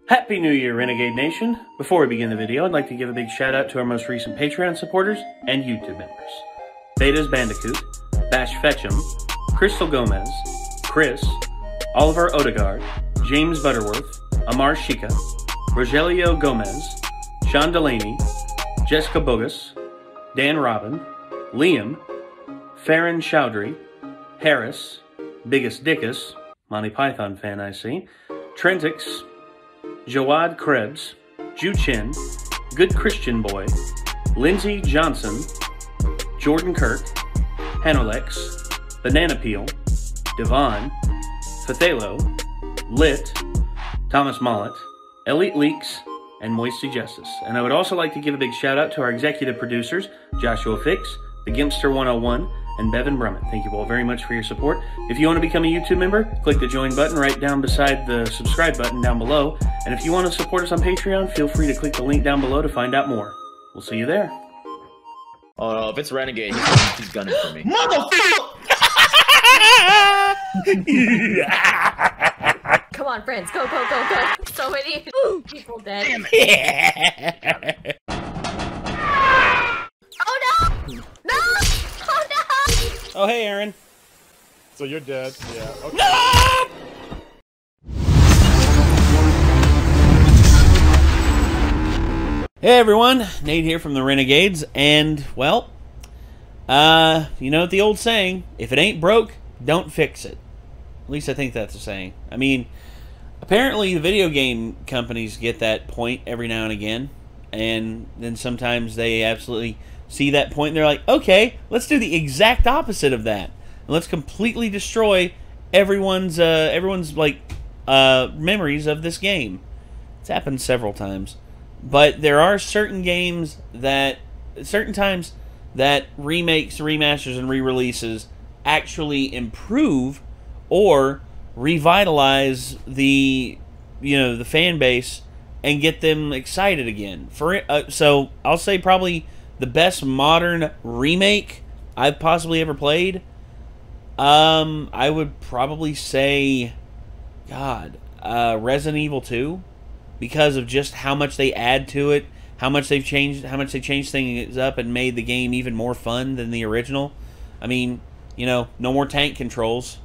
Happy New Year, Renegade Nation! Before we begin the video, I'd like to give a big shout out to our most recent Patreon supporters and YouTube members. Beta's Bandicoot, Bash Fetchum, Crystal Gomez, Chris, Oliver Odegaard, James Butterworth, Amar Shika, Rogelio Gomez, Sean Delaney, Jessica Bogus, Dan Robin, Liam, Farron Chowdhury, Harris, Biggest Dickus, Monty Python fan I see, Trentix, Jawad Krebs, Ju Chin, Good Christian Boy, Lindsay Johnson, Jordan Kirk, Hanolex, Banana Peel, Devon, Fathalo, Lit, Thomas Mollett, Elite Leaks, and Moisty Justice. And I would also like to give a big shout out to our executive producers, Joshua Fix, The Gimpster 101, and Bevan Brummett. Thank you all very much for your support. If you want to become a YouTube member, click the join button right down beside the subscribe button down below. And if you want to support us on Patreon, feel free to click the link down below to find out more. We'll see you there. Oh no, if it's Renegade, he's gunning for me. Motherfucker! Come on, friends, go, go, go, go. So many people dead. Oh no! No! Oh no! Oh, hey, Aaron. So you're dead. Yeah. Okay. No! Hey everyone, Nate here from the Renegades, and, well, you know the old saying, if it ain't broke, don't fix it. At least I think that's a saying. I mean, apparently the video game companies get that point every now and again, and then sometimes they absolutely see that point and they're like, okay, let's do the exact opposite of that. And let's completely destroy everyone's like memories of this game. It's happened several times. But there are certain games that certain times that remakes, remasters, and re-releases actually improve or revitalize the the fan base and get them excited again. So I'll say probably the best modern remake I've possibly ever played. I would probably say, Resident Evil 2, because of just how much they add to it, how much they changed things up and made the game even more fun than the original. I mean, no more tank controls.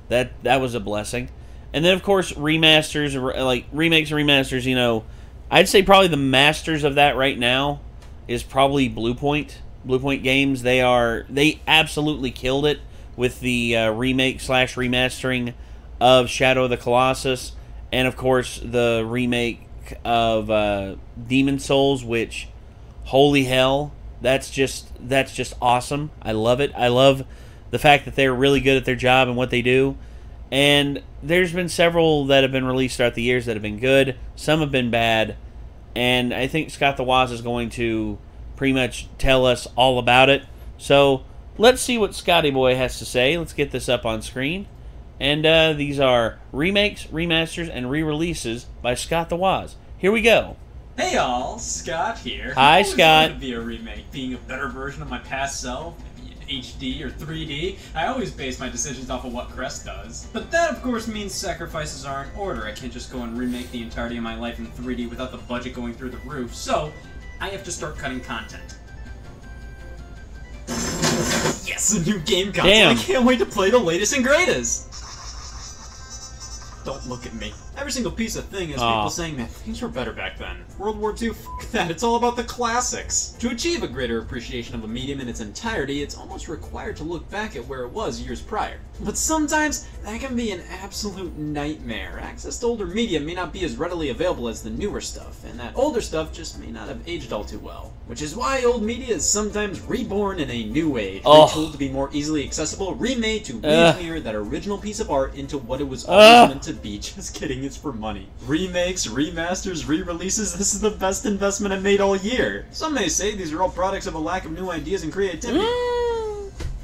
That was a blessing. And then of course remasters, like remakes and remasters. I'd say probably the masters of that right now is probably Bluepoint. Bluepoint Games. They absolutely killed it with the remake/remastering of Shadow of the Colossus, and of course the remake of Demon Souls, which, holy hell, that's just awesome. I love it. I love the fact that they're really good at their job and what they do. And there's been several that have been released throughout the years that have been good. Some have been bad. And I think Scott the Woz is going to pretty much tell us all about it. So let's see what Scotty Boy has to say. Let's get this up on screen. And these are remakes, remasters, and re-releases by Scott the Woz. Here we go. Hey y'all, Scott here. Hi, Scott. To be a remake, being a better version of my past self, maybe in HD or 3D. I always base my decisions off of what Crest does. But that, of course, means sacrifices are in order. I can't just go and remake the entirety of my life in 3D without the budget going through the roof. So I have to start cutting content. Yes, a new game console. Damn. I can't wait to play the latest and greatest. Don't look at me. Every single piece of thing is people saying that things were better back then. World War II, f*** that, it's all about the classics. To achieve a greater appreciation of a medium in its entirety, it's almost required to look back at where it was years prior. But sometimes, that can be an absolute nightmare. Access to older media may not be as readily available as the newer stuff, and that older stuff just may not have aged all too well. Which is why old media is sometimes reborn in a new age, retooled to be more easily accessible, remade to re-engineer that original piece of art into what it was always meant to be. Just kidding, it's for money. Remakes, remasters, re-releases, this is the best investment I've made all year. Some may say these are all products of a lack of new ideas and creativity.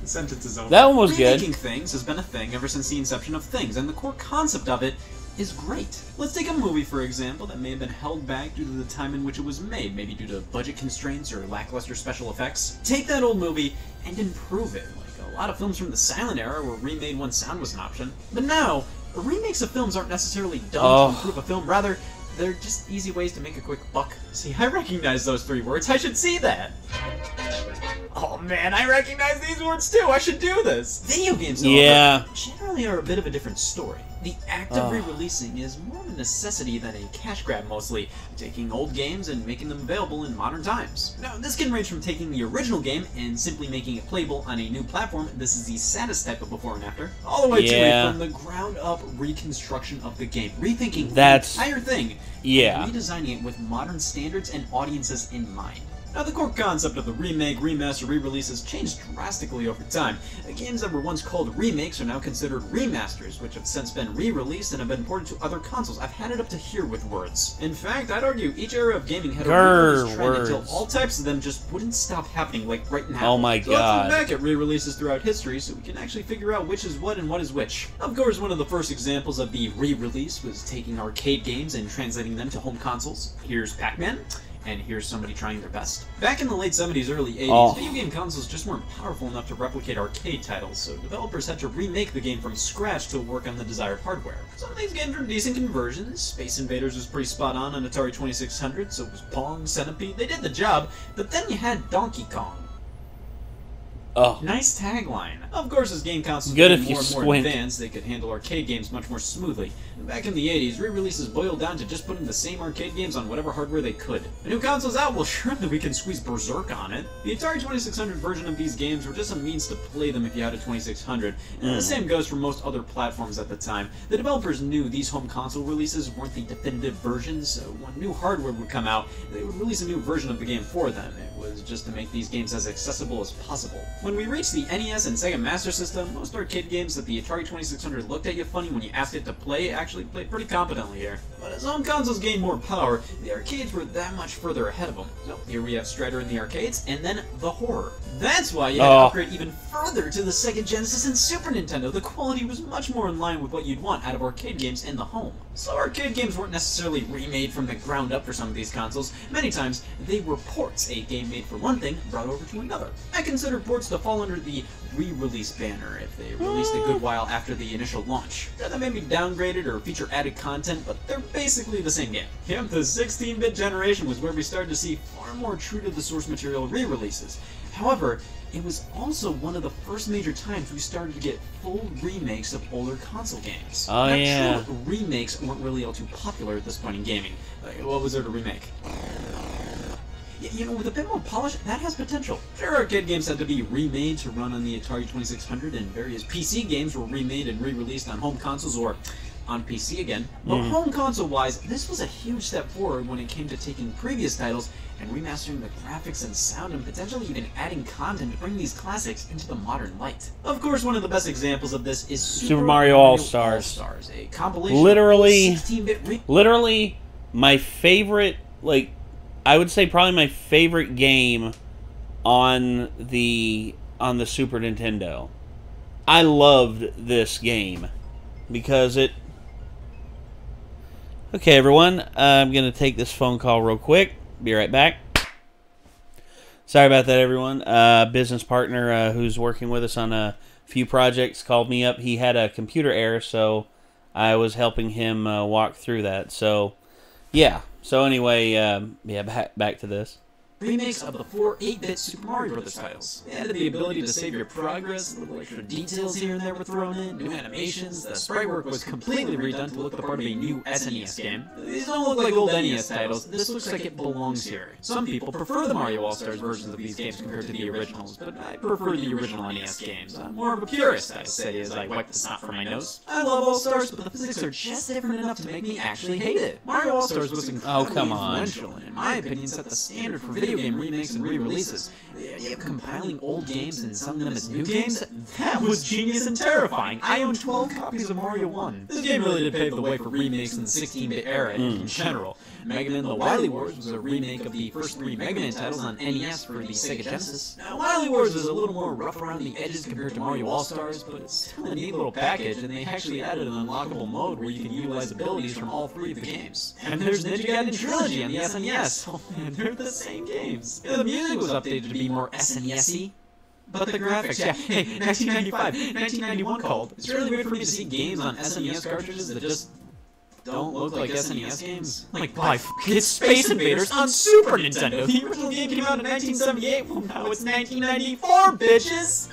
The sentence is over. That one was good. Remaking things has been a thing ever since the inception of things, and the core concept of it is great. Let's take a movie, for example, that may have been held back due to the time in which it was made, maybe due to budget constraints or lackluster special effects. Take that old movie and improve it. Like a lot of films from the silent era were remade when sound was an option. But now, remakes of films aren't necessarily done to improve a film, rather, They're just easy ways to make a quick buck. See, I recognize those 3 words. I should see that. Oh man, I recognize these words too. I should do this. Video games, however, generally are a bit of a different story. The act of re-releasing is more of a necessity than a cash grab mostly, taking old games and making them available in modern times. Now, this can range from taking the original game and simply making it playable on a new platform, this is the saddest type of before and after, all the way to from the ground up reconstruction of the game, rethinking the entire thing, and redesigning it with modern standards and audiences in mind. Now, the core concept of the remake, remaster, re-releases changed drastically over time. Games that were once called remakes are now considered remasters, which have since been re-released and have been ported to other consoles. I've had it up to here with words. In fact, I'd argue each era of gaming had a re-release trend until all types of them just wouldn't stop happening, like right now. Oh my god. Let's look back at re-releases throughout history so we can actually figure out which is what and what is which. Of course, one of the first examples of the re-release was taking arcade games and translating them to home consoles. Here's Pac-Man. And here's somebody trying their best. Back in the late 70s, early 80s, video game consoles just weren't powerful enough to replicate arcade titles, so developers had to remake the game from scratch to work on the desired hardware. Some of these games were decent conversions. Space Invaders was pretty spot on Atari 2600, so was Pong, Centipede. They did the job, but then you had Donkey Kong. Nice tagline. Of course, as game consoles became more and more advanced, they could handle arcade games much more smoothly. Back in the 80s, re-releases boiled down to just putting the same arcade games on whatever hardware they could. A new console's out, well surely we can squeeze Berserk on it. The Atari 2600 version of these games were just a means to play them if you had a 2600, and the same goes for most other platforms at the time. The developers knew these home console releases weren't the definitive versions, so when new hardware would come out, they would release a new version of the game for them. It was just to make these games as accessible as possible. When we reached the NES and Sega Master System, most arcade games that the Atari 2600 looked at you funny when you asked it to play actually played pretty competently here. But as home consoles gained more power, the arcades were that much further ahead of them. So here we have Strider in the arcades, and then the horror. That's why you had to upgrade even further to the Sega Genesis and Super Nintendo. The quality was much more in line with what you'd want out of arcade games in the home. So arcade games weren't necessarily remade from the ground up for some of these consoles. Many times, they were ports, a game made for one thing brought over to another. I consider ports to fall under the re-release banner if they released a good while after the initial launch. They may be downgraded or feature added content, but they're basically the same game. Yep, the 16-bit generation was where we started to see far more true to the source material re-releases. However, it was also one of the first major times we started to get full remakes of older console games. True, remakes weren't really all too popular at this point in gaming. What was there to remake? You know, with a bit more polish, that has potential. Sure, arcade games had to be remade to run on the Atari 2600, and various PC games were remade and re-released on home consoles or on PC again. But home console-wise, this was a huge step forward when it came to taking previous titles and remastering the graphics and sound and potentially even adding content to bring these classics into the modern light. Of course, one of the best examples of this is Super Mario All-Stars, a compilation literally, of 16-bit literally my favorite, like, I would say probably my favorite game on the Super Nintendo. I loved this game because it... Okay, everyone, I'm going to take this phone call real quick. Be right back. Sorry about that, everyone. Business partner who's working with us on a few projects called me up. He had a computer error, so I was helping him walk through that. So, yeah. So anyway, yeah, back to this. Remakes of the 4 8-bit Super Mario Bros. Titles. They added the ability to save your progress, little extra details here and there were thrown in, new animations, the sprite work was completely redone to look the part of a new SNES game. These don't look like old NES titles, this looks like it belongs here. Some people prefer the Mario All-Stars versions of these games compared to the originals, but I prefer the original NES games. I'm more of a purist, I say as I wipe the snot from my nose. I love All-Stars, but the physics are just different enough to make me actually hate it. Mario All-Stars was incredibly influential, and in my opinion set the standard for video game remakes and re-releases. The idea of compiling old games and selling them as new games? That was genius and terrifying. I own 12 copies of Mario 1. This game really did pave the way for remakes in the 16-bit era in general. Mega Man The Wily Wars was a remake of the first 3 Mega Man titles on NES for the Sega Genesis. Now, Wily Wars is a little more rough around the edges compared to Mario All-Stars, but it's still a neat little package, and they actually added an unlockable mode where you can utilize abilities from all 3 of the games. And there's Ninja Gaiden Trilogy on the SNES. Oh man, they're the same games. The music was updated to be more SNES-y. But the graphics, yeah, hey, 1995, 1991 called. It's really weird for me to see games on SNES cartridges that just don't look like SNES games? Like, buy it's Space Invaders on Super Nintendo. The original game came out in 1978. Well, now it's 1994, bitches!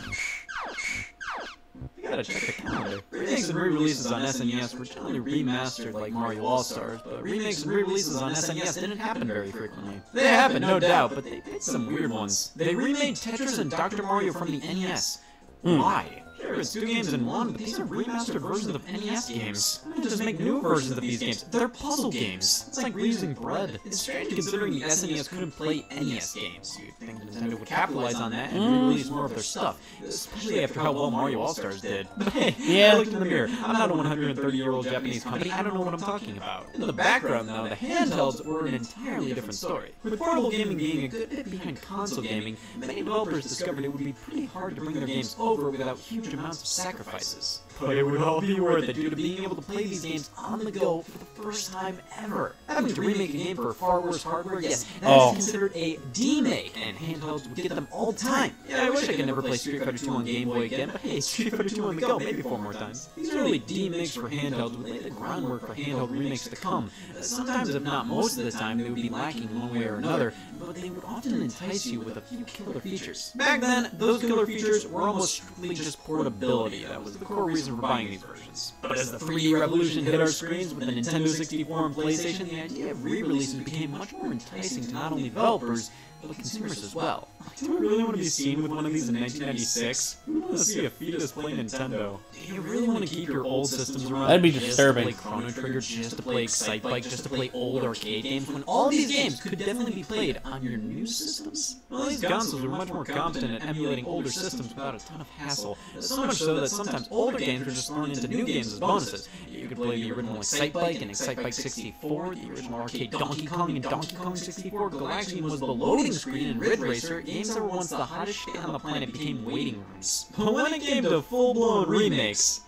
You gotta check the calendar. Remakes and re-releases on SNES were generally remastered like Mario All-Stars, but remakes and re-releases on SNES didn't happen very frequently. They happened, no doubt, but they picked some weird ones. They remade Tetris and Dr. Mario from the NES. Why? Sure, it's 2 games in 1, but these are remastered versions of NES games. Why not just make new versions of these games? They're puzzle games. It's like reusing bread. It's strange considering the SNES couldn't play NES games. You'd think Nintendo would capitalize on that and re-release more of their stuff, especially after how well Mario All-Stars did. But hey, I looked in the mirror. I'm not a 130-year-old Japanese company. I don't know what I'm talking about. In the background, though, the handhelds were an entirely different story. With portable gaming being a good bit behind console gaming, many developers discovered it would be pretty hard to bring their games over without huge amounts of sacrifices. But it would all be worth it due to being able to play these games on the go for the first time ever. Having to remake a game for far worse hardware, yes, that is considered a demake, and handhelds would get them all the time. Yeah, I wish I could never play Street Fighter 2 on Game Boy again, but hey, Street Fighter 2 on the go, maybe 4 more times. These early demakes for handhelds would lay the groundwork for handheld remakes to come. Sometimes, if not most of the time, they would be lacking in one way or another, but they would often entice you with a few killer features. Back then, those killer features were almost strictly just portability. That was the core reason for buying these versions. But as the 3D revolution hit our screens with the Nintendo 64 and PlayStation, the idea of re-releases became much more enticing to not only developers, but consumers as well. Do I really want to be seen with one of these in 1996? Who wants to see a fetus play Nintendo? Do you really want to keep your old systems around? That'd be just disturbing. to play Chrono Trigger, just to play Excite Bike, just to play old arcade games, when all these games could definitely be played on your new systems? Well, these consoles were much more competent at emulating older systems without a ton of hassle. So much so that sometimes older games were just thrown into new games as bonuses. You could play the original Excite Bike and Excite Bike 64, the original arcade Donkey Kong and Donkey Kong 64, Galaxian was the loading screen in Ridge Racer. Games that were once the hottest shit on the planet became waiting rooms. But when it came to full-blown remakes,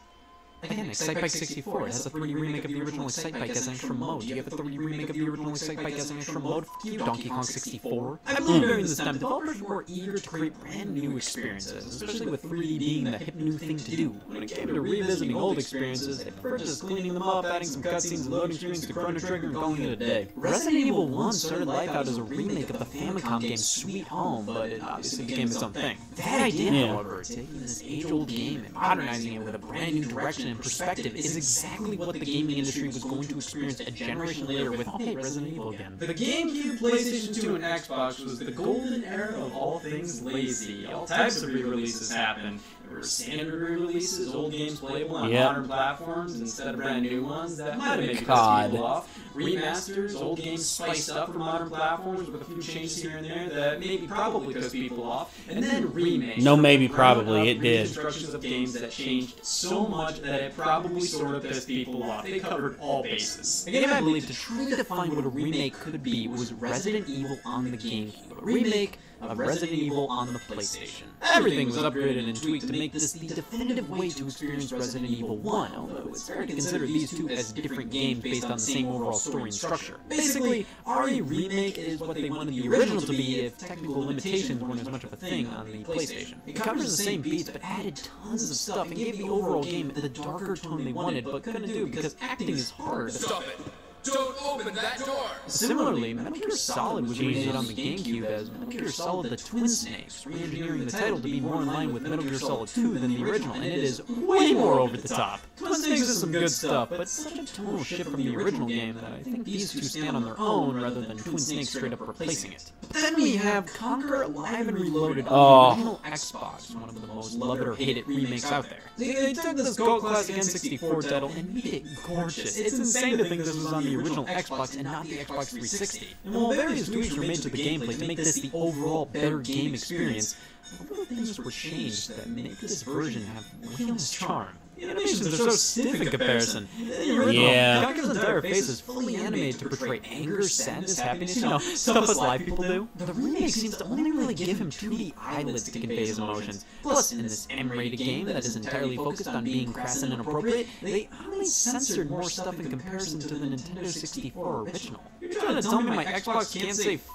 again, Excite Bike 64, it has a 3D remake of the original Excite Bike as an extra mode. Do you have a 3D remake of the original Excite Bike as an extra mode? Fuck you, Donkey Kong 64. I believe during this time, developers were eager to create brand new experiences, especially with 3D being the hip new thing to do. When it came to revisiting old experiences, they preferred just cleaning them up, adding some cutscenes and loading screens to Chrono Trigger and calling it a day. Resident Evil 1 started life out as a remake of the Famicom game Sweet Home, but it obviously became its own thing. That idea, however, taking this age-old game and modernizing it with a brand new direction and perspective is exactly what the gaming industry was going to experience a generation later with, oh, hey, Resident Evil again. The GameCube, PlayStation 2, and Xbox was the golden era of all things lazy. All types of re-releases happened. There were standard re-releases, old games playable on modern platforms instead of brand new ones that might have maybe pissed people off. Remasters, old games spiced up for modern platforms with a few changes here and there that maybe probably pissed people off. And then remakes. No, maybe probably, it did. Reconstructions of games that changed so much that it probably sort of pissed people off. They covered all bases. A game I believe to truly define what a remake could be was Resident Evil on the GameCube. A remake of Resident Evil on the PlayStation. Everything was upgraded and tweaked to make this the definitive way to experience Resident Evil 1, although it's fair to consider these two as different games based on the same overall story and structure. Basically, RE Remake is what they wanted the original to be if technical limitations weren't as much of a thing on the PlayStation. It covers the same beats but added tons of stuff and gave the overall game the darker tone they wanted but couldn't do because acting is hard. Stop it! Don't open that door! Similarly, Metal Gear Solid was remade on the GameCube as Metal Gear Solid the Twin Snakes, re-engineering the title to be more in line with Metal Gear Solid 2 than the original, and it is way more over the top. Twin Snakes is some good stuff, but such a tonal shift from the original game that I think these two stand on their own rather than Twin Snakes straight up replacing it. But then we have Conquer Live and Reloaded on the original Xbox, one of the most loved or hated remakes out there. They took this cult classic N64 title and made it gorgeous. It's insane to think this was on the original Xbox and not the Xbox 360. And while various tweaks were made to the gameplay to make this the overall better game experience, other things were changed that make this version have way less charm. The animations are so stiff in comparison. The original, Conker's entire face is fully animated to portray anger, sadness, happiness, you know, stuff us live people do. The remake seems to only really give him 2D eyelids to convey his emotions. Plus, in this M-rated game that is entirely focused on being crass and inappropriate, they only censored more stuff in comparison to the Nintendo 64 original. You're trying to tell me my Xbox can't say f***?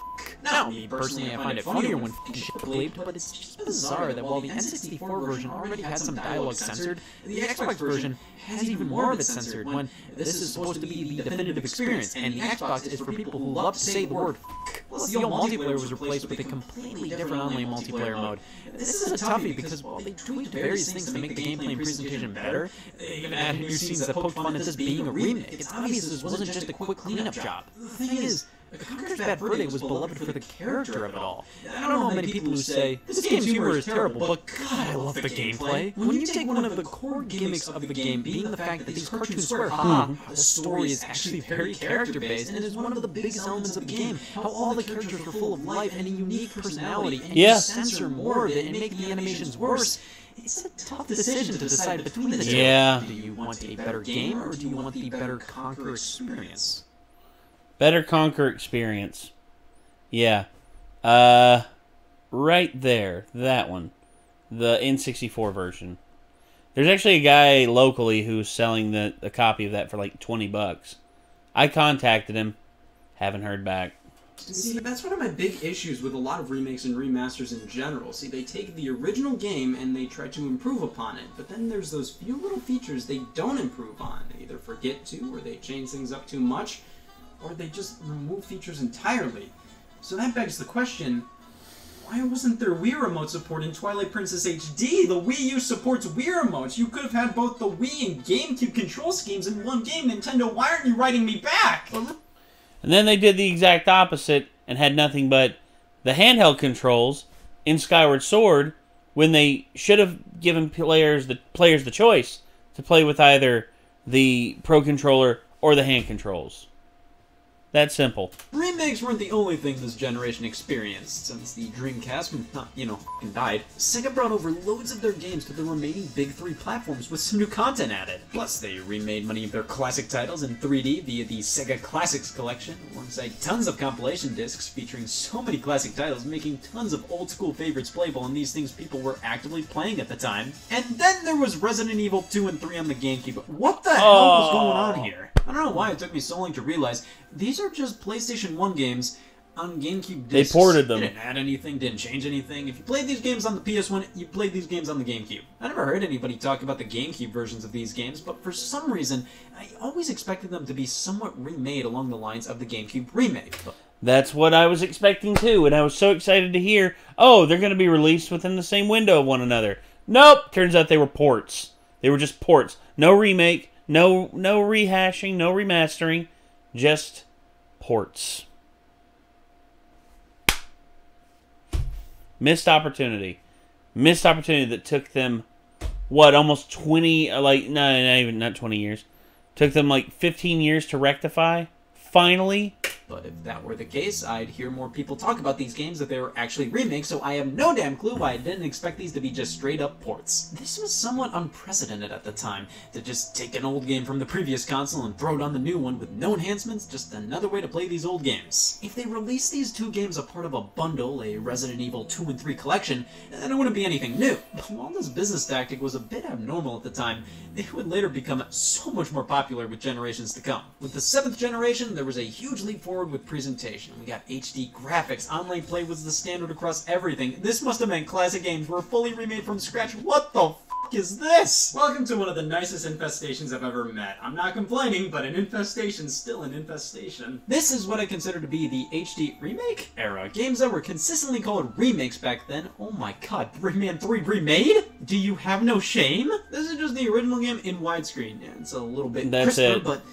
Now, me personally, I find it funnier when shit bleeped, but it's just bizarre that while the N64 version already had some dialogue censored, the Xbox version has even more of it censored, when this is supposed to be the definitive experience, and the Xbox is for people who love to say the word f**k. Plus, the old multiplayer was replaced with a completely different online multiplayer mode. This is a toughie because while they tweaked various things to make the gameplay and presentation better, they even added new scenes that poked fun at this being a remake. It's obvious this wasn't just a quick cleanup job. The thing is, Conker's Bad Fur Day was beloved for the character of it all. I don't know how many people who say, this game's humor is terrible, but God, I love the gameplay. When you take one of the core gimmicks of the game being the fact that these cartoons swear, the story is actually very character-based, and is one of the biggest elements of the game. How all the characters are full of life and a unique personality, and you censor more of it and make the animations worse. It's a tough decision to decide between the two. Yeah. Do you want a better game, or do you want the better Conker experience? Better Conker experience. Yeah. Right there. That one. The N64 version. There's actually a guy locally who's selling a copy of that for like $20. I contacted him. Haven't heard back. See, that's one of my big issues with a lot of remakes and remasters in general. See, they take the original game and they try to improve upon it, but then there's those few little features they don't improve on. They either forget to, or they change things up too much, or they just remove features entirely. So that begs the question, why wasn't there Wii Remote support in Twilight Princess HD? The Wii U supports Wii Remotes. You could have had both the Wii and GameCube control schemes in one game. Nintendo, why aren't you writing me back? And then they did the exact opposite and had nothing but the handheld controls in Skyward Sword when they should have given players the choice to play with either the Pro Controller or the hand controls. That simple. Remakes weren't the only thing this generation experienced. Since the Dreamcast, died, Sega brought over loads of their games to the remaining big three platforms with some new content added. Plus, they remade many of their classic titles in 3D via the Sega Classics Collection, alongside tons of compilation discs featuring so many classic titles, making tons of old-school favorites playable and these things people were actively playing at the time. And then there was Resident Evil 2 and 3 on the GameCube. What the hell was going on here? I don't know why it took me so long to realize these are just PlayStation 1 games on GameCube discs. They ported them. They didn't add anything, didn't change anything. If you played these games on the PS1, you played these games on the GameCube. I never heard anybody talk about the GameCube versions of these games, but for some reason, I always expected them to be somewhat remade along the lines of the GameCube remake. That's what I was expecting too, and I was so excited to hear, oh, they're going to be released within the same window of one another. Nope! Turns out they were ports. They were just ports. No remake. No rehashing, no remastering, just ports. Missed opportunity. Missed opportunity that took them, what, almost 20, not 20 years. Took them like 15 years to rectify. Finally. But if that were the case, I'd hear more people talk about these games if they were actually remakes, so I have no damn clue why I didn't expect these to be just straight-up ports. This was somewhat unprecedented at the time, to just take an old game from the previous console and throw it on the new one with no enhancements, just another way to play these old games. If they released these two games as part of a bundle, a Resident Evil 2 and 3 collection, then it wouldn't be anything new. But while this business tactic was a bit abnormal at the time, it would later become so much more popular with generations to come. With the 7th generation, there was a huge leap forward with presentation. We got HD graphics, online play was the standard across everything. This must have meant classic games were fully remade from scratch. What the f*** is this? Welcome to one of the nicest infestations I've ever met. I'm not complaining, but an infestation's still an infestation. This is what I consider to be the HD remake era. Games that were consistently called remakes back then. Oh my god, Rayman 3 remade? Do you have no shame? This is just the original game in widescreen. Yeah, it's a little bit crisper, but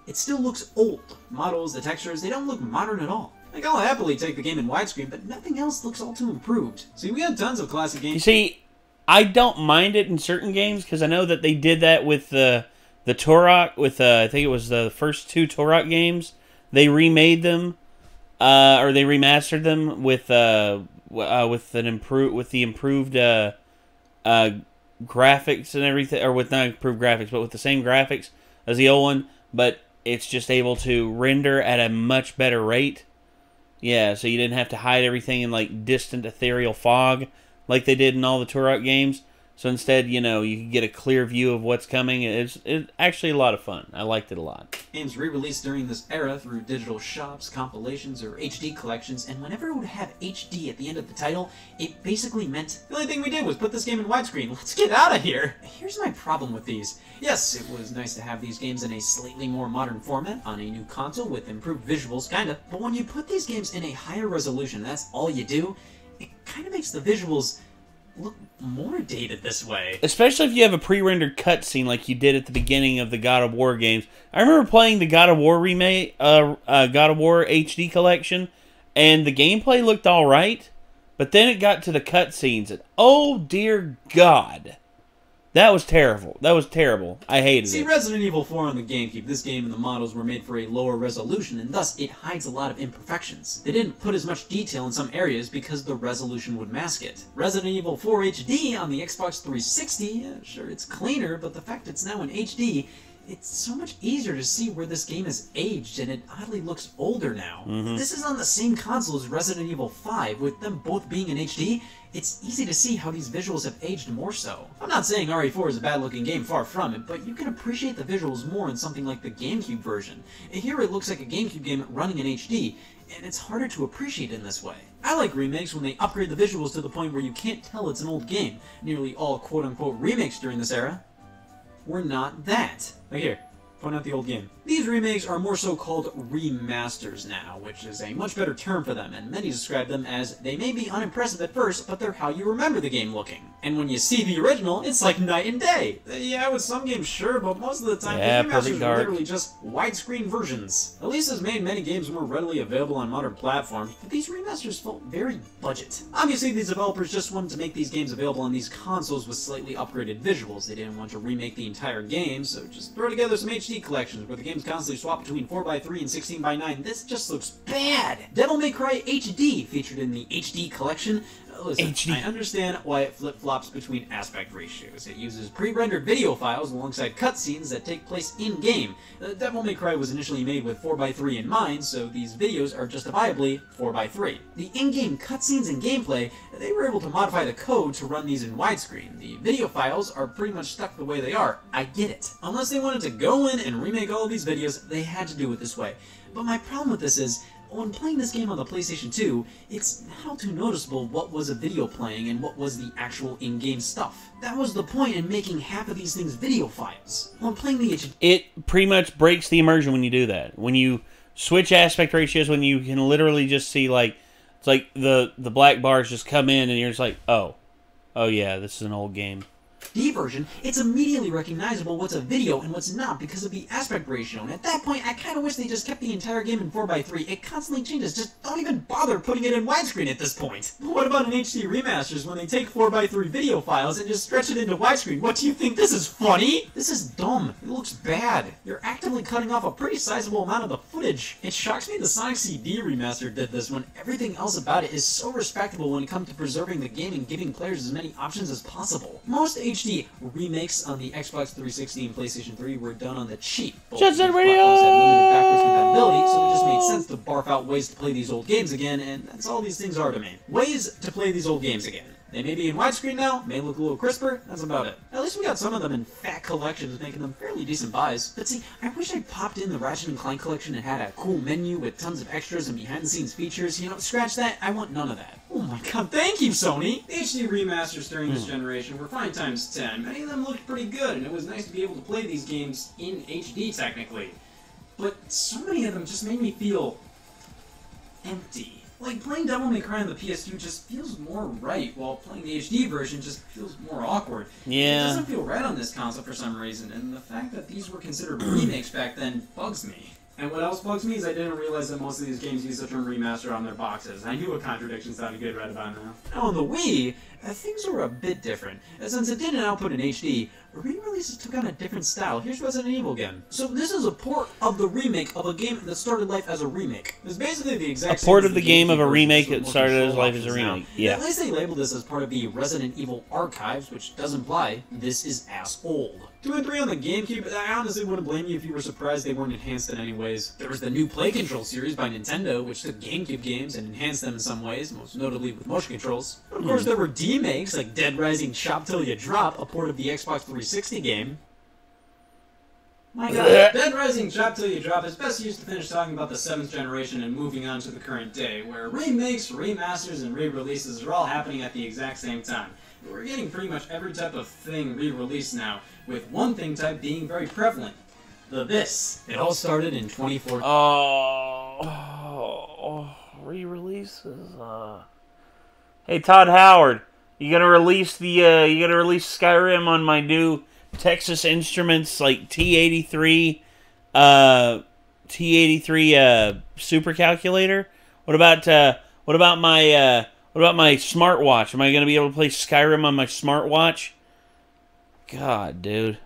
it still looks old. Models, the textures, they don't look modern at all. Like, I'll happily take the game in widescreen, but nothing else looks all too improved. See, we had tons of classic games. You see, I don't mind it in certain games, because I know that they did that with the Turok, with, I think it was the first 2 Turok games. They remade them, or they remastered them with the improved graphics and everything, or with not improved graphics, but with the same graphics as the old one, but it's just able to render at a much better rate. Yeah, so you didn't have to hide everything in like distant ethereal fog like they did in all the Turok games. So instead, you know, you can get a clear view of what's coming. It's actually a lot of fun. I liked it a lot. Games re-released during this era through digital shops, compilations, or HD collections, and whenever it would have HD at the end of the title, it basically meant the only thing we did was put this game in widescreen. Let's get out of here! Here's my problem with these. Yes, it was nice to have these games in a slightly more modern format on a new console with improved visuals, kinda, but when you put these games in a higher resolution, that's all you do, it kinda makes the visuals look more dated this way. Especially if you have a pre-rendered cutscene like you did at the beginning of the God of War games. I remember playing the God of War remake, God of War HD collection, and the gameplay looked alright, but then it got to the cutscenes, and oh dear God. That was terrible. That was terrible. I hated it. See, Resident Evil 4 on the GameCube, this game and the models were made for a lower resolution, and thus it hides a lot of imperfections. They didn't put as much detail in some areas because the resolution would mask it. Resident Evil 4 HD on the Xbox 360, yeah, sure, it's cleaner, but the fact it's now in HD, it's so much easier to see where this game has aged, and it oddly looks older now. This is on the same console as Resident Evil 5, with them both being in HD. It's easy to see how these visuals have aged more so. I'm not saying RE4 is a bad-looking game, far from it, but you can appreciate the visuals more in something like the GameCube version. Here it looks like a GameCube game running in HD, and it's harder to appreciate in this way. I like remakes when they upgrade the visuals to the point where you can't tell it's an old game. Nearly all quote-unquote remakes during this era were not that. Like here, point out the old game. These remakes are more so called remasters now, which is a much better term for them, and many describe them as they may be unimpressive at first, but they're how you remember the game looking. And when you see the original, it's like night and day. Yeah, with some games, sure, but most of the time, these remasters are literally just widescreen versions. Release has made many games more readily available on modern platforms, but these remasters felt very budget. Obviously, these developers just wanted to make these games available on these consoles with slightly upgraded visuals. They didn't want to remake the entire game, so just throw together some HD collections where the games constantly swap between 4x3 and 16x9. This just looks bad. Devil May Cry HD featured in the HD collection. Listen, HD. I understand why it flip-flops between aspect ratios. It uses pre-rendered video files alongside cutscenes that take place in-game. Devil May Cry was initially made with 4x3 in mind, so these videos are justifiably 4x3. The in-game cutscenes and gameplay, they were able to modify the code to run these in widescreen. The video files are pretty much stuck the way they are. I get it. Unless they wanted to go in and remake all of these videos, they had to do it this way. But my problem with this is, when playing this game on the PlayStation 2, it's not all too noticeable what was a video playing and what was the actual in-game stuff. That was the point in making half of these things video files. When playing the HD... It pretty much breaks the immersion when you do that. When you switch aspect ratios, when you can literally just see, like, it's like the black bars just come in and you're just like, oh yeah, this is an old game. Version, it's immediately recognizable what's a video and what's not because of the aspect ratio, and at that point I kinda wish they just kept the entire game in 4x3. It constantly changes, just don't even bother putting it in widescreen at this point. But what about an HD remasters when they take 4x3 video files and just stretch it into widescreen? What do you think, this is funny? This is dumb. It looks bad. You're actively cutting off a pretty sizable amount of the footage. It shocks me the Sonic CD remaster did this when everything else about it is so respectable when it comes to preserving the game and giving players as many options as possible. Most HD remakes on the Xbox 360 and PlayStation 3 were done on the cheap. Both Just platforms had limited backwards compatibility, so it just made sense to barf out ways to play these old games again, and that's all these things are to me. Ways to play these old games again. They may be in widescreen now, may look a little crisper, that's about it. At least we got some of them in fat collections, making them fairly decent buys. But see, I wish I popped in the Ratchet & Clank collection and had a cool menu with tons of extras and behind-the-scenes features. You know, scratch that, I want none of that. Oh my god, thank you, Sony! The HD remasters during this generation were fine times 10. Many of them looked pretty good, and it was nice to be able to play these games in HD, technically. But so many of them just made me feel empty. Like, playing Devil May Cry on the PS2 just feels more right, while playing the HD version just feels more awkward. Yeah. It doesn't feel right on this console for some reason, and the fact that these were considered remakes back then bugs me. And what else bugs me is I didn't realize that most of these games use the term remaster on their boxes. I knew a contradiction sounded good right about now. Now on the Wii, things were a bit different. Since it didn't output in HD, re-releases took on a different style. Here's Resident Evil again. So this is a port of the remake of a game that started life as a remake. It's basically the exact same port of the game of a remake that started as life as a remake. Yeah. At least they labeled this as part of the Resident Evil archives, which does imply this is ass old. 2 and 3 on the GameCube, I honestly wouldn't blame you if you were surprised they weren't enhanced in any ways. There was the new Play Control series by Nintendo, which took GameCube games and enhanced them in some ways, most notably with motion controls. But of course, there were D-makes like Dead Rising Chop Till You Drop, a port of the Xbox 360 game. My god. Dead Rising Chop Till You Drop is best used to finish talking about the 7th generation and moving on to the current day, where remakes, remasters, and re-releases are all happening at the exact same time. We're getting pretty much every type of thing re-released now, with one thing type being very prevalent. The this. It all started in 2014. Re-releases. Hey, Todd Howard, you gonna release Skyrim on my new Texas Instruments like T83 supercalculator? What about my smartwatch? Am I gonna be able to play Skyrim on my smartwatch? God, dude,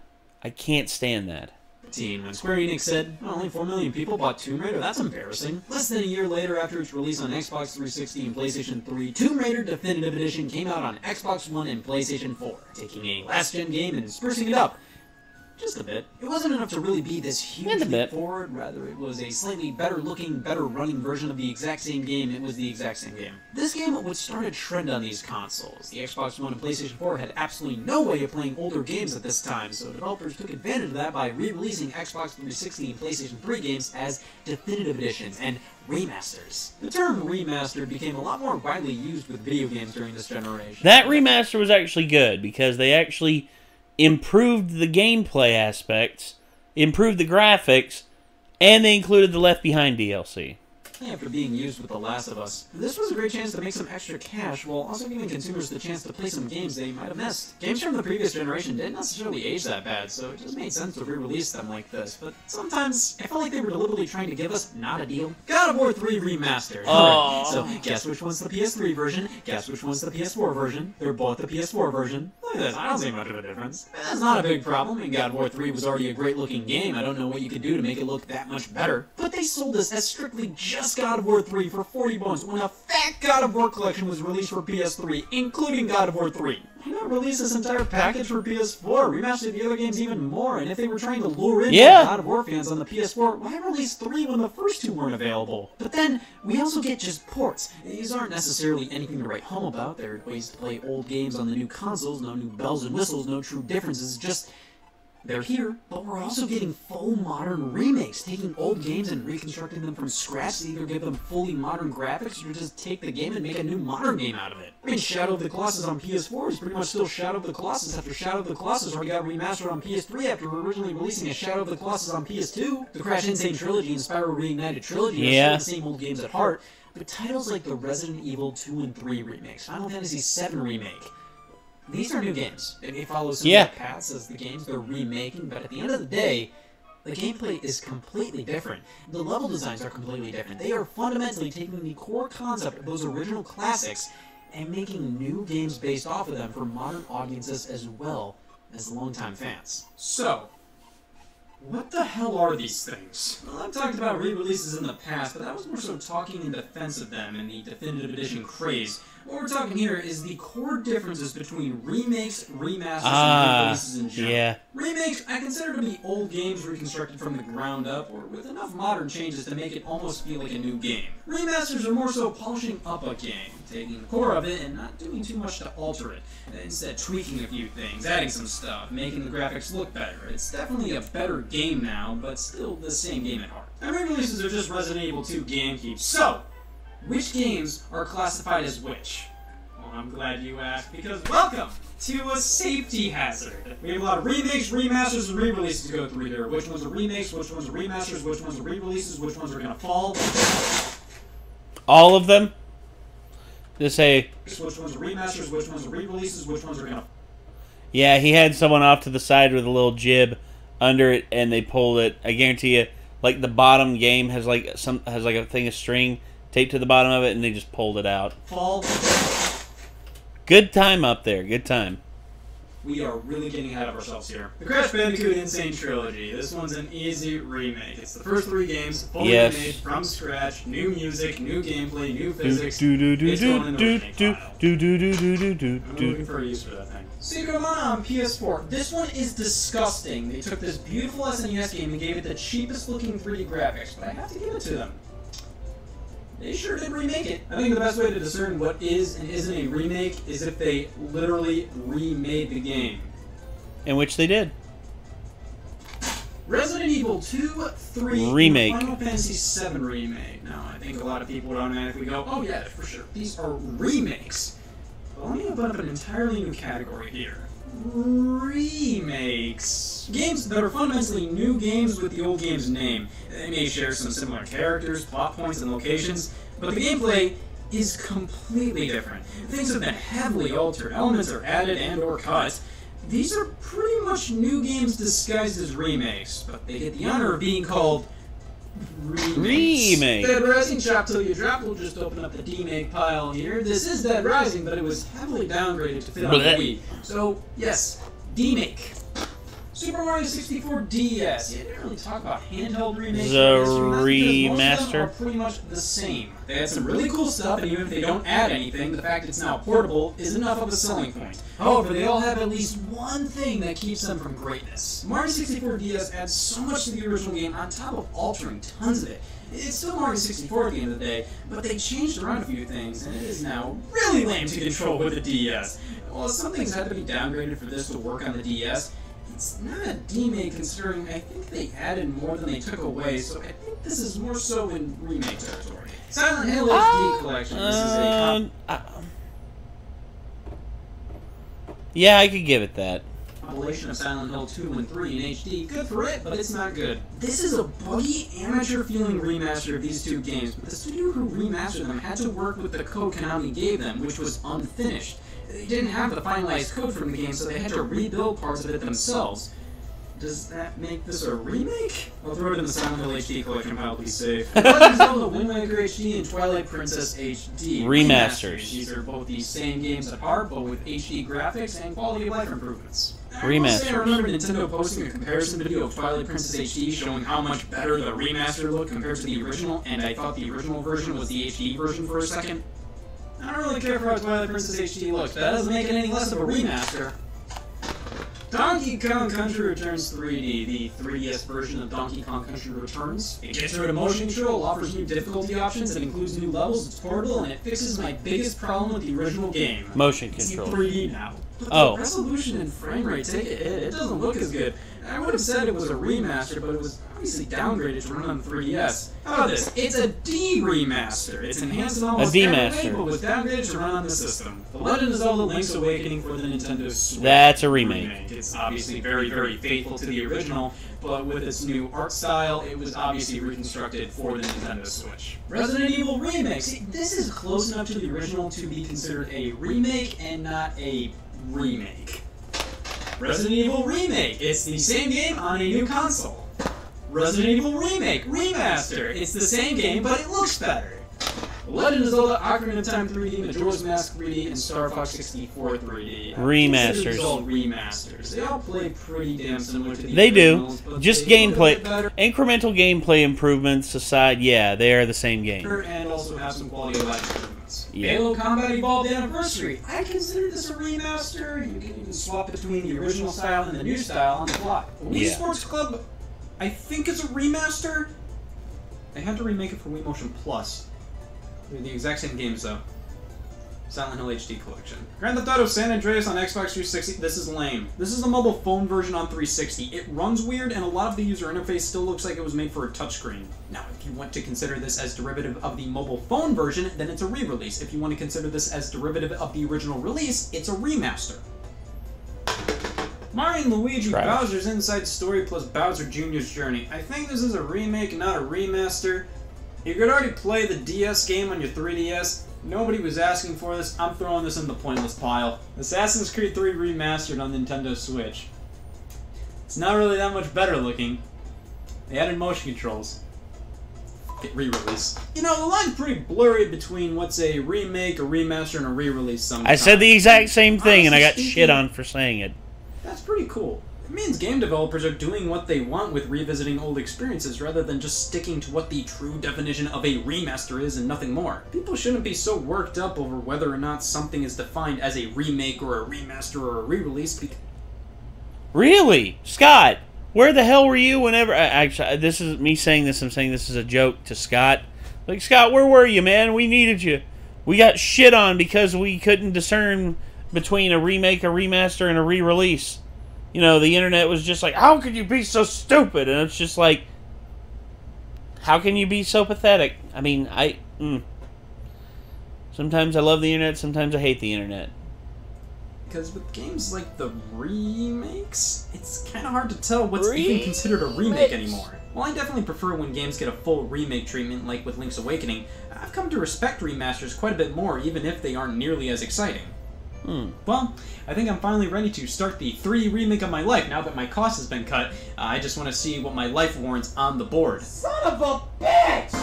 I can't stand that. When Square Enix said, only 4 million people bought Tomb Raider, that's embarrassing. Less than a year later, after its release on Xbox 360 and PlayStation 3, Tomb Raider Definitive Edition came out on Xbox One and PlayStation 4, taking a last-gen game and sprucing it up. Just a bit. It wasn't enough to really be this huge leap forward, rather it was a slightly better-looking, better-running version of the exact same game. It was the exact same game. This game would start a trend on these consoles. The Xbox One and PlayStation 4 had absolutely no way of playing older games at this time, so developers took advantage of that by re-releasing Xbox 360 and PlayStation 3 games as definitive editions and remasters. The term remastered became a lot more widely used with video games during this generation. That remaster was actually good, because they actually improved the gameplay aspects, improved the graphics, and they included the Left Behind DLC. After being used with The Last of Us, this was a great chance to make some extra cash while also giving consumers the chance to play some games they might have missed. Games from the previous generation didn't necessarily age that bad, so it just made sense to re-release them like this, but sometimes I felt like they were deliberately trying to give us not a deal. God of War 3 Remastered. Oh. So guess which one's the PS3 version, guess which one's the PS4 version. They're both the PS4 version. Look at this, I don't see much of a difference. That's not a big problem. I mean, God of War 3 was already a great looking game. I don't know what you could do to make it look that much better. But they sold us as strictly just God of War 3 for 40 bones when a fat God of War collection was released for PS3, including God of War 3. Why not release this entire package for PS4? Remaster the other games even more, and if they were trying to lure in God of War fans on the PS4, why release 3 when the first 2 weren't available? But then, we also get just ports. These aren't necessarily anything to write home about. There are ways to play old games on the new consoles, no new bells and whistles, no true differences, just they're here, but we're also getting full modern remakes, taking old games and reconstructing them from scratch to either give them fully modern graphics or just take the game and make a new modern game out of it. I mean, Shadow of the Colossus on PS4 is pretty much still Shadow of the Colossus after Shadow of the Colossus already got remastered on PS3 after originally releasing a Shadow of the Colossus on PS2. The Crash Insane Trilogy and Spyro Reignited Trilogy are still the same old games at heart, but titles like the Resident Evil 2 and 3 remakes, Final Fantasy VII Remake, these are new games. They follow similar paths as the games they're remaking, but at the end of the day, the gameplay is completely different. The level designs are completely different. They are fundamentally taking the core concept of those original classics and making new games based off of them for modern audiences as well as longtime fans. So, what the hell are these things? Well, I've talked about re-releases in the past, but that was more so talking in defense of them and the definitive edition craze. What we're talking here is the core differences between remakes, remasters, and re-releases in general. Remakes I consider to be old games reconstructed from the ground up, or with enough modern changes to make it almost feel like a new game. Remasters are more so polishing up a game, taking the core of it and not doing too much to alter it. Instead, tweaking a few things, adding some stuff, making the graphics look better. It's definitely a better game now, but still the same game at heart. And re-releases are just Resident Evil 2 GameCube. So, which games are classified as which? Well, I'm glad you asked, because welcome to a safety hazard. We have a lot of remakes, remasters, and re-releases to go through here. Which ones are remakes, which ones are remasters, which ones are re-releases, which ones are gonna fall. All of them? Just say... Which ones are remasters, which ones are re-releases, which ones are gonna... Yeah, he had someone off to the side with a little jib under it, and they pulled it. I guarantee you, like, the bottom game has like a thing of string taped to the bottom of it, and they just pulled it out. Fall. Good time up there. Good time. we are really getting ahead of ourselves here. The Crash Bandicoot Insane Trilogy. This one's an easy remake. It's the first 3 games, fully made from scratch, new music, new gameplay, new physics. It's going in the remake file. I'm looking for a use for that thing. Secret of Mana on PS4. This one is disgusting. They took this beautiful SNES game and gave it the cheapest looking 3D graphics, but I have to give it to them. They sure did remake it. I think the best way to discern what is and isn't a remake is if they literally remade the game. In which they did. Resident Evil 2, 3, remake. Final Fantasy VII remake. Now, I think a lot of people would automatically go, oh yeah, for sure, these are remakes. But let me open up an entirely new category here. Remakes. Games that are fundamentally new games with the old game's name. They may share some similar characters, plot points, and locations, but the gameplay is completely different. Things have been heavily altered, elements are added and or cut. These are pretty much new games disguised as remakes, but they get the honor of being called Remakes. Dead Rising, Shop Till You Drop. We'll just open up the D-Make pile here. This is Dead Rising, but it was heavily downgraded to fit on the Wii. So, yes, D-Make. Super Mario 64 DS. Yeah, didn't really talk about handheld remakes. The remaster. Most of them remaster. are pretty much the same. They had some really cool stuff, and even if they don't add anything, the fact it's now portable is enough of a selling point. However, they all have at least one thing that keeps them from greatness. Mario 64 DS adds so much to the original game on top of altering tons of it. It's still Mario 64 at the end of the day, but they changed around a few things, and it is now really lame to control with the DS. While some things had to be downgraded for this to work on the DS, it's not a D-Make considering I think they added more than they took away, so I think this is more so in remake territory. Silent Hill HD Collection. This is a yeah, I could give it that. compilation of Silent Hill 2 and 3 in HD. Good for it, but it's not good. This is a buggy, amateur-feeling remaster of these 2 games, but the studio who remastered them had to work with the code Konami gave them, which was unfinished. They didn't have the finalized code from the game, so they had to rebuild parts of it themselves. Does that make this a remake? I'll throw it in the Silent Hill HD collection pile to be safe. Legend of Zelda Wind Waker HD and Twilight Princess HD. Remasters. These are both the same games at heart, but with HD graphics and quality of life improvements. Remasters. I remember Nintendo posting a comparison video of Twilight Princess HD showing how much better the remaster looked compared to the original, and I thought the original version was the HD version for a second. I don't really care for how Twilight Princess HD looks, but that doesn't make it any less of a remaster. Donkey Kong Country Returns 3D, the 3DS version of Donkey Kong Country Returns. It gets rid of motion control, offers new difficulty options, it includes new levels, it's portable, and it fixes my biggest problem with the original game. Motion It's control. 3D now. But Oh. the resolution and frame rate take a hit. It doesn't look as good. I would have said it was a remaster, but it was obviously downgraded to run on the 3DS. How about this? It's a D-remaster. It's enhanced in almost every D-master. way, but was downgraded to run on the system. The Legend of Zelda Link's Awakening for the Nintendo Switch. That's a remake. It's obviously very, very faithful to the original, but with its new art style, it was obviously reconstructed for the Nintendo Switch. Resident Evil Remake. See, this is close enough to the original to be considered a remake and not a remake. Resident Evil Remake. It's the same game on a new console. Resident Evil Remake. Remaster. It's the same game, but it looks better. Legend of Zelda Ocarina of Time 3D, Majora's Mask 3D, and Star Fox 64 3D. Remasters. These are all remasters. They all play pretty damn similar to the They do. originals, but Just they look a gameplay. bit better Incremental gameplay improvements aside, yeah, they are the same game. and also have some quality of life improvements. Yeah. Halo Combat Evolved Anniversary. I consider this a remaster. You can even swap between the original style and the new style on the fly. Wii Yeah. Sports Club, I think it's a remaster. They had to remake it for Wii Motion Plus. They're the exact same games though. Silent Hill HD Collection. Grand Theft Auto San Andreas on Xbox 360. This is lame. This is the mobile phone version on 360. It runs weird, and a lot of the user interface still looks like it was made for a touchscreen. Now, if you want to consider this as derivative of the mobile phone version, then it's a re-release. If you want to consider this as derivative of the original release, it's a remaster. Mario and Luigi Trash. Bowser's Inside Story plus Bowser Jr.'s Journey. I think this is a remake, not a remaster. You could already play the DS game on your 3DS. Nobody was asking for this. I'm throwing this in the pointless pile. Assassin's Creed 3 Remastered on Nintendo Switch. It's not really that much better looking. They added motion controls. Re-release. You know, the line's pretty blurry between what's a remake, a remaster, and a re-release sometimes. I said the exact same thing, and I got Honestly shit on for saying it. pretty cool. It means game developers are doing what they want with revisiting old experiences rather than just sticking to what the true definition of a remaster is and nothing more. People shouldn't be so worked up over whether or not something is defined as a remake or a remaster or a re-release because... Really? Scott, where the hell were you whenever... Actually, this is me saying this. I'm saying this is a joke to Scott. Like, Scott, where were you, man? We needed you. We got shit on because we couldn't discern between a remake, a remaster, and a re-release. You know, the internet was just like, how could you be so stupid? And it's just like, how can you be so pathetic? I mean, sometimes I love the internet, sometimes I hate the internet. Because with games like the remakes, it's kind of hard to tell what's even considered a remake anymore. While I definitely prefer when games get a full remake treatment, like with Link's Awakening, I've come to respect remasters quite a bit more, even if they aren't nearly as exciting. Well, I think I'm finally ready to start the 3 remake of my life now that my cost has been cut. I just want to see what my life warrants on the board. Son of a bitch!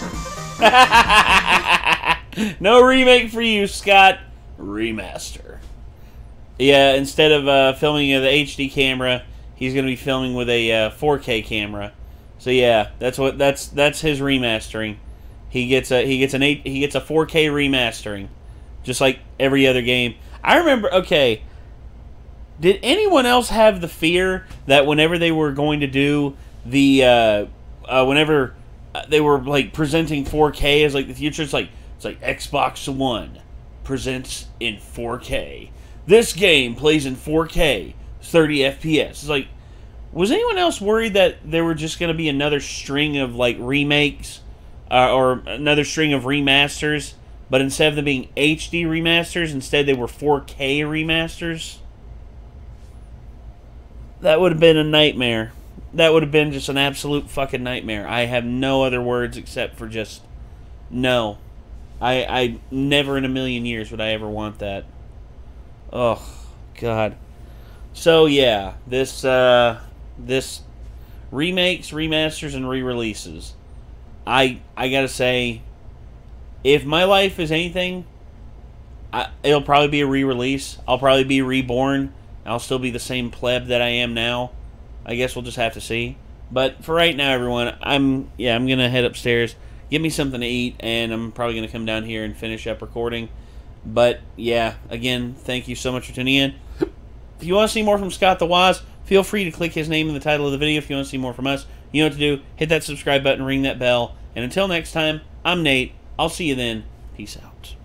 No remake for you, Scott. Remaster. Yeah, instead of filming with the HD camera, he's going to be filming with a 4K camera. So yeah, that's his remastering. He gets a 4K remastering, just like every other game. I remember. Okay, did anyone else have the fear that whenever they were going to do the whenever they were like presenting 4K as like the future, it's like Xbox One presents in 4K. This game plays in 4K, 30 FPS. It's like, was anyone else worried that there were just going to be another string of like remakes or another string of remasters, but instead of them being HD remasters, instead they were 4K remasters? That would have been a nightmare. That would have been just an absolute fucking nightmare. I have no other words except for just no. I never in a million years would I ever want that. Oh, God. So, yeah, this remakes, remasters, and re-releases. I gotta say, if my life is anything, it'll probably be a re-release. I'll probably be reborn. I'll still be the same pleb that I am now. I guess we'll just have to see. But for right now, everyone, I'm gonna head upstairs, get me something to eat, and I'm probably gonna come down here and finish up recording. But yeah, again, thank you so much for tuning in. If you want to see more from Scott the Woz, feel free to click his name in the title of the video. If you want to see more from us, you know what to do. Hit that subscribe button, ring that bell. And until next time, I'm Nate. I'll see you then. Peace out.